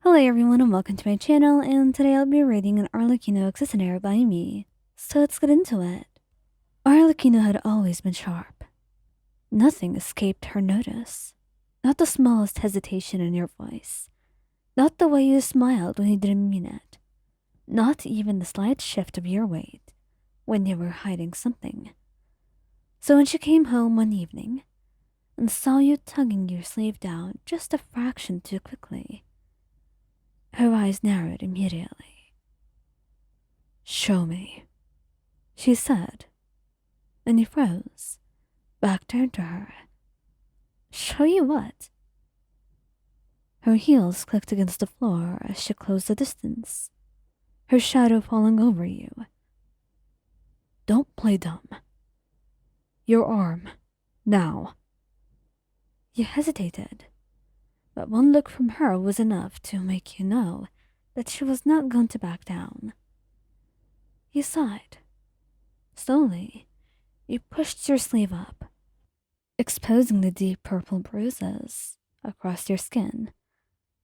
Hello everyone and welcome to my channel, and today I'll be reading an Arlecchino Excisionaire by me. So let's get into it. Arlecchino had always been sharp. Nothing escaped her notice. Not the smallest hesitation in your voice. Not the way you smiled when you didn't mean it. Not even the slight shift of your weight when you were hiding something. So when she came home one evening and saw you tugging your sleeve down just a fraction too quickly, her eyes narrowed immediately. "Show me," she said, and he froze, back turned to her. "Show you what?" Her heels clicked against the floor as she closed the distance, her shadow falling over you. "Don't play dumb. Your arm, now." You hesitated, but one look from her was enough to make you know that she was not going to back down. You sighed. Slowly, you pushed your sleeve up, exposing the deep purple bruises across your skin,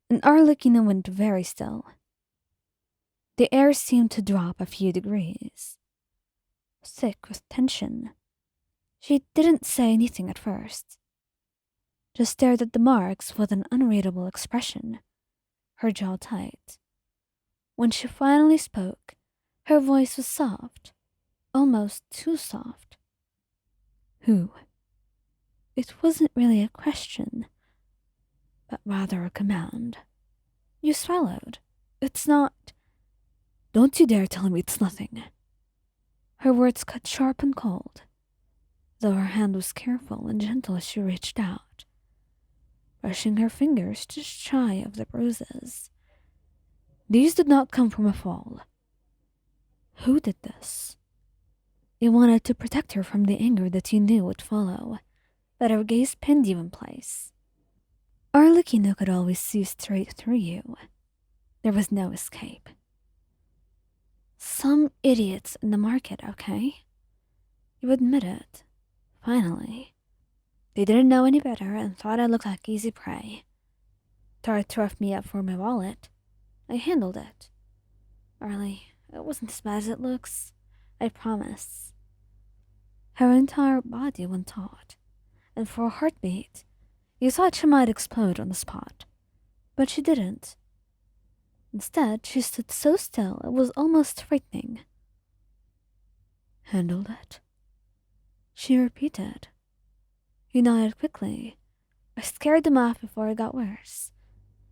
and Arlecchino went very still. The air seemed to drop a few degrees, thick with tension. She didn't say anything at first, just stared at the marks with an unreadable expression, her jaw tight. When she finally spoke, her voice was soft, almost too soft. "Who?" It wasn't really a question, but rather a command. You swallowed. "It's not—" "Don't you dare tell me it's nothing." Her words cut sharp and cold, though her hand was careful and gentle as she reached out, brushing her fingers just shy of the bruises. "These did not come from a fall. Who did this?" You wanted to protect her from the anger that you knew would follow, but her gaze pinned you in place. Arlecchino could always see straight through you. There was no escape. "Some idiots in the market, okay?" You admit it, finally. "They didn't know any better and thought I looked like easy prey. Tried to rough me up for my wallet. I handled it. Arlie, it wasn't as bad as it looks. I promise." Her entire body went taut, and for a heartbeat, you thought she might explode on the spot. But she didn't. Instead, she stood so still it was almost frightening. "Handled it?" she repeated. You nodded quickly. "I scared them off before it got worse.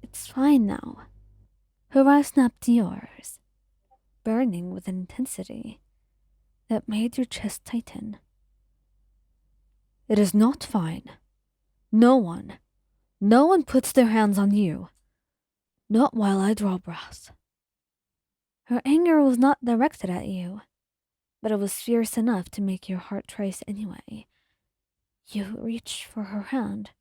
It's fine now." Her eyes snapped to yours, burning with an intensity that made your chest tighten. "It is not fine. No one puts their hands on you. Not while I draw breath." Her anger was not directed at you, but it was fierce enough to make your heart race anyway. You reached for her hand,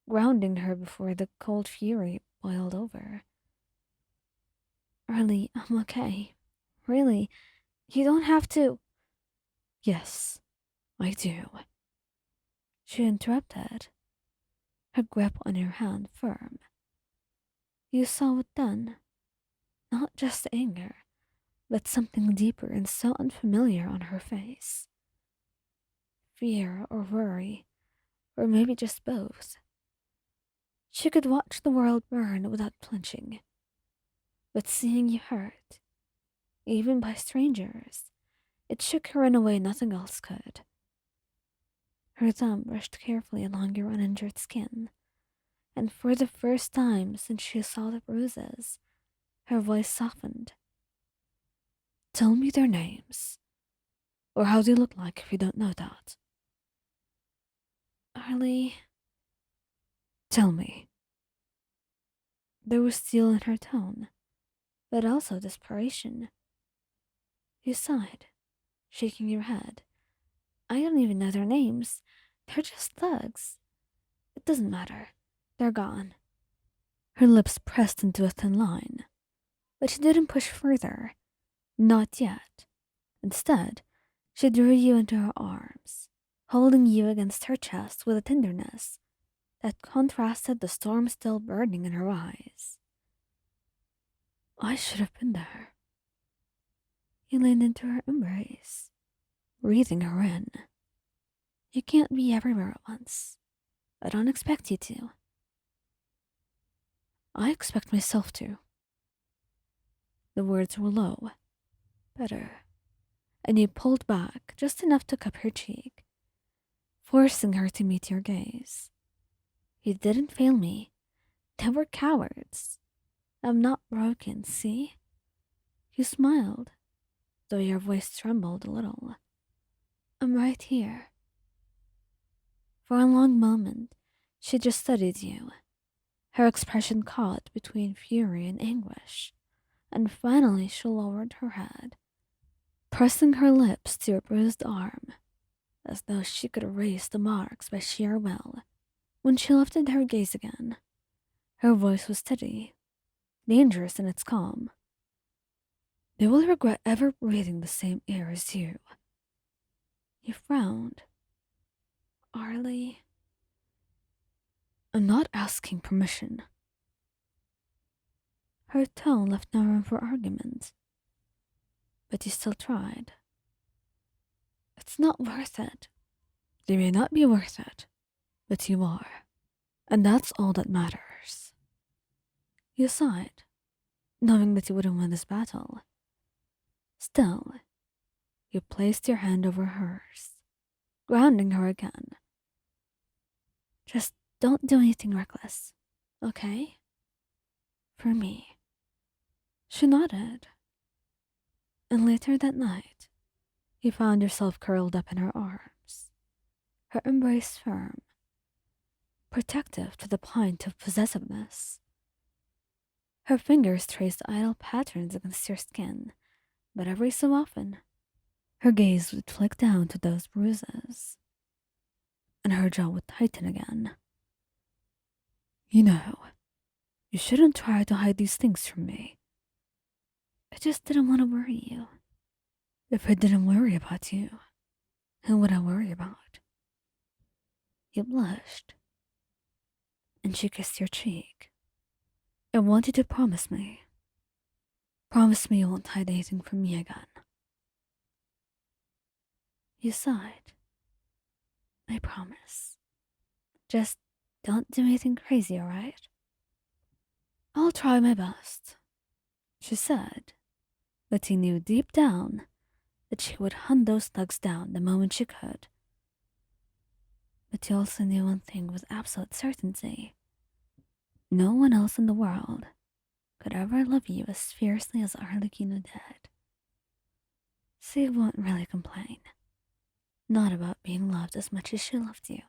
grounding her before the cold fury boiled over. "Arlie, I'm okay. Really, you don't have to—" "Yes, I do," she interrupted, her grip on your hand firm. You saw it then. Not just anger, but something deeper and so unfamiliar on her face. Fear or worry, or maybe just both. She could watch the world burn without flinching, but seeing you hurt, even by strangers, it shook her in a way nothing else could. Her thumb brushed carefully along your uninjured skin, and for the first time since she saw the bruises, her voice softened. "Tell me their names, or how they look like if you don't know that." "Arlie—" "Tell me." There was steel in her tone, but also desperation. You sighed, shaking your head. "I don't even know their names. They're just thugs. It doesn't matter. They're gone." Her lips pressed into a thin line, but she didn't push further. Not yet. Instead, she drew you into her arms, holding you against her chest with a tenderness that contrasted the storm still burning in her eyes. I should have been there. He leaned into her embrace, breathing her in. You can't be everywhere at once. I don't expect you to. I expect myself to. The words were low. Better. And you pulled back just enough to cup her cheek, forcing her to meet your gaze. You didn't fail me. They were cowards. I'm not broken, see? You smiled, though your voice trembled a little. I'm right here. For a long moment, she just studied you, her expression caught between fury and anguish, and finally she lowered her head, pressing her lips to your bruised arm, as though she could erase the marks by sheer will. When she lifted her gaze again, her voice was steady, dangerous in its calm. They will regret ever breathing the same air as you. You frowned. Arlie, I'm not asking permission. Her tone left no room for argument, but you still tried. It's not worth it. They may not be worth it, but you are, and that's all that matters. You sighed, knowing that you wouldn't win this battle. Still, you placed your hand over hers, grounding her again. Just don't do anything reckless, okay? For me. She nodded. And later that night, you found yourself curled up in her arms, her embrace firm, protective to the point of possessiveness. Her fingers traced idle patterns against your skin, but every so often, her gaze would flick down to those bruises, and her jaw would tighten again. You know, you shouldn't try to hide these things from me. I just didn't want to worry you. If I didn't worry about you, who would I worry about? You blushed, and she kissed your cheek. I want you to promise me. Promise me you won't hide anything from me again. You sighed. I promise. Just don't do anything crazy, alright? I'll try my best, she said, but he knew deep down that she would hunt those thugs down the moment she could. But he also knew one thing with absolute certainty. No one else in the world could ever love you as fiercely as Arlecchino did. So you won't really complain. Not about being loved as much as she loved you.